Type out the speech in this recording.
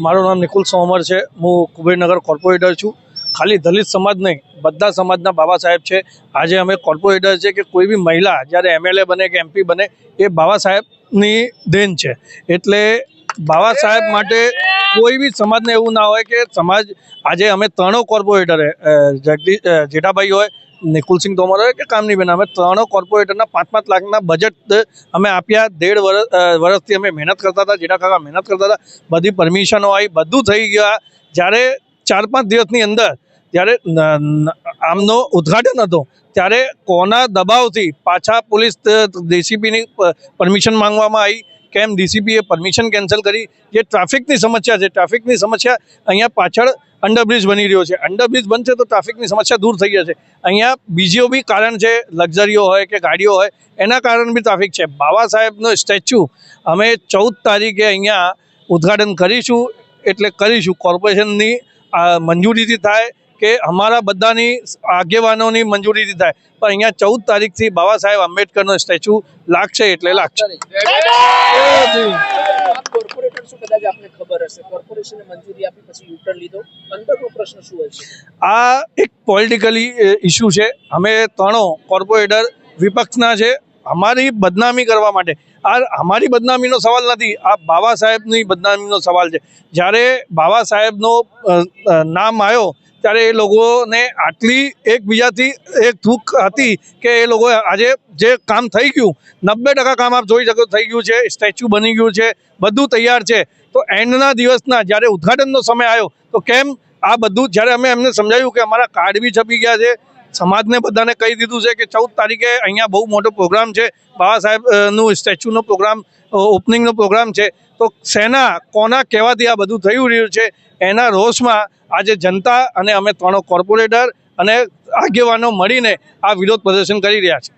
મારું નામ નિકુલ સોમર છે। હું કુબેરનગર કોર્પોરેટર છું। ખાલી દલિત સમાજ નહીં, બધા સમાજના બાબા સાહેબ છે। આજે અમે કોર્પોરેટર છે કે કોઈ બી મહિલા જ્યારે MLA બને કે MP બને એ બાબા સાહેબની દેન છે। એટલે બાબા સાહેબ માટે કોઈ બી સમાજને એવું ના હોય કે સમાજ આજે અમે ત્રણો કોર્પોરેટરે જેઠાભાઈ હોય, નિકુલસિંહ તોમર હોય કે કામનીબેન, અમે ત્રણો કોર્પોરેટરના 5-5 લાખના બજેટ અમે આપ્યા। 1.5 વર્ષથી અમે મહેનત કરતા હતા, જેઠા કાકા મહેનત કરતા હતા, બધી પરમિશનો આવી, બધું થઈ ગયા। જ્યારે 4-5 દિવસની અંદર જ્યારે આમનો ઉદ્ઘાટન હતો ત્યારે કોના દબાવથી પાછા પોલીસ DCPની પરમિશન માંગવામાં આવી। કેમ DCPએ પરમિશન કેન્સલ કરી? જે ટ્રાફિકની સમસ્યા છે, ટ્રાફિકની સમસ્યા અહીંયા પાછળ અંડરબ્રિજ બની રહ્યો છે। અંડરબ્રિજ બનશે તો ટ્રાફિકની સમસ્યા દૂર થઈ જશે। અહીંયા બીજો બી કારણ છે, લક્ઝરીઓ હોય કે ગાડીઓ હોય એના કારણ બી ટ્રાફિક છે। બાબા સાહેબનો સ્ટેચ્યુ અમે 14 તારીખે અહીંયા ઉદ્ઘાટન કરીશું, એટલે કરીશું કોર્પોરેશનની મંજૂરીથી થાય કે અમારા બધાની આગેવાનોની મંજૂરીથી થાય, પણ અહીંયા 14 તારીખથી બાબા સાહેબ આંબેડકરનો સ્ટેચ્યુ લાગશે એટલે લાગશે। કોર્પોરેટર શું કદાચ આપને ખબર હશે, કોર્પોરેશને મંજૂરી આપી પછી યુટર્ન લીધો, અંદરનો પ્રશ્ન શું હોય છે? આ એક પોલિટિકલી ઇસ્યુ છે। અમે ત્રણો કોર્પોરેટર વિપક્ષના છે, અમારી બદનામી કરવા માટે। આ અમારી બદનામીનો સવાલ નથી, આ બાબા સાહેબની બદનામીનો સવાલ છે। જ્યારે બાબા સાહેબનો નામ આવ્યો ત્યારે એ લોકોને આટલી એકબીજાથી એક દુઃખ હતી કે એ લોકો આજે જે કામ થઈ ગયું 90% કામ આપ જોઈ શકો થઈ ગયું છે। સ્ટેચ્યુ બની ગયું છે, બધું તૈયાર છે, તો એન્ડના દિવસના જ્યારે ઉદ્ઘાટનનો સમય આવ્યો તો કેમ આ બધું? જ્યારે અમે એમને સમજાવ્યું કે અમારા કાર્ડ બી છપી ગયા છે, સમાજને બધાને કહી દીધું છે કે 14 તારીખે અહીંયા બહુ મોટો પ્રોગ્રામ છે, બાબા સાહેબનું સ્ટેચ્યુનો પ્રોગ્રામ, ઓપનિંગનો પ્રોગ્રામ છે, તો સેના કોના કહેવાથી આ બધું થઈ રહ્યું છે એના રોષમાં આજે જનતા અને અમે ત્રણો કોર્પોરેટર અને આગેવાનો મળીને આ વિરોધ પ્રદર્શન કરી રહ્યા છે।